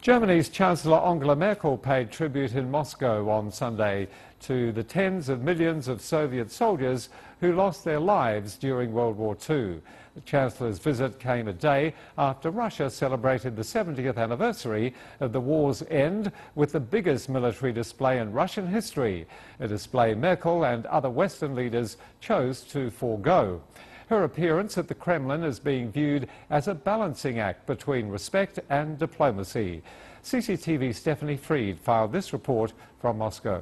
Germany's Chancellor Angela Merkel paid tribute in Moscow on Sunday to the tens of millions of Soviet soldiers who lost their lives during World War II. The Chancellor's visit came a day after Russia celebrated the 70th anniversary of the war's end with the biggest military display in Russian history, a display Merkel and other Western leaders chose to forego. Her appearance at the Kremlin is being viewed as a balancing act between respect and diplomacy. CCTV's Stephanie Fried filed this report from Moscow.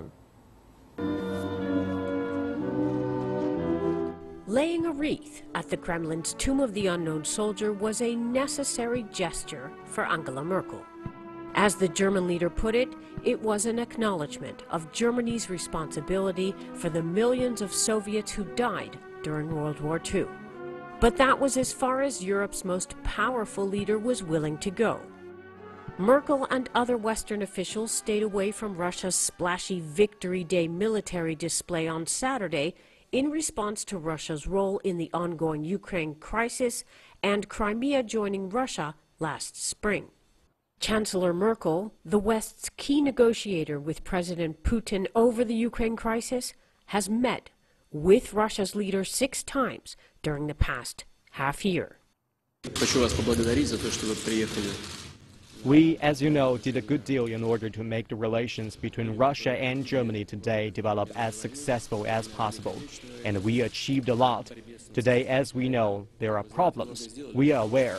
Laying a wreath at the Kremlin's Tomb of the Unknown Soldier was a necessary gesture for Angela Merkel. As the German leader put it, it was an acknowledgement of Germany's responsibility for the millions of Soviets who died during World War II. But that was as far as Europe's most powerful leader was willing to go. Merkel and other Western officials stayed away from Russia's splashy Victory Day military display on Saturday in response to Russia's role in the ongoing Ukraine crisis and Crimea joining Russia last spring. Chancellor Merkel, the West's key negotiator with President Putin over the Ukraine crisis, has met with Russia's leader 6 times during the past half year. We, as you know, did a good deal in order to make the relations between Russia and Germany today develop as successful as possible, and we achieved a lot. Today, as we know, there are problems. We are aware.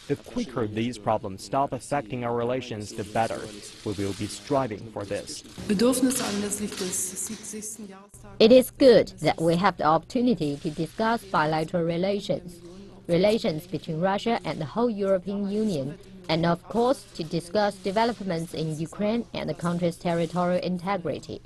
The quicker these problems stop affecting our relations, the better. We will be striving for this. It is good that we have the opportunity to discuss bilateral relations between Russia and the whole European Union, and of course to discuss developments in Ukraine and the country's territorial integrity.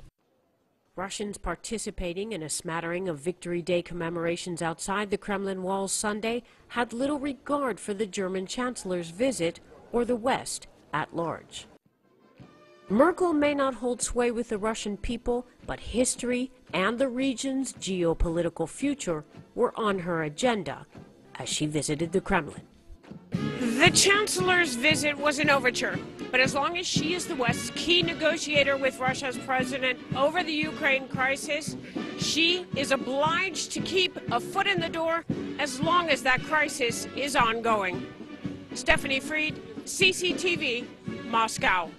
Russians participating in a smattering of Victory Day commemorations outside the Kremlin walls Sunday had little regard for the German Chancellor's visit or the West at large. Merkel may not hold sway with the Russian people, but history and the region's geopolitical future were on her agenda as she visited the Kremlin. The Chancellor's visit was an overture, but as long as she is the West's key negotiator with Russia's president over the Ukraine crisis, she is obliged to keep a foot in the door as long as that crisis is ongoing. Stephanie Fried, CCTV, Moscow.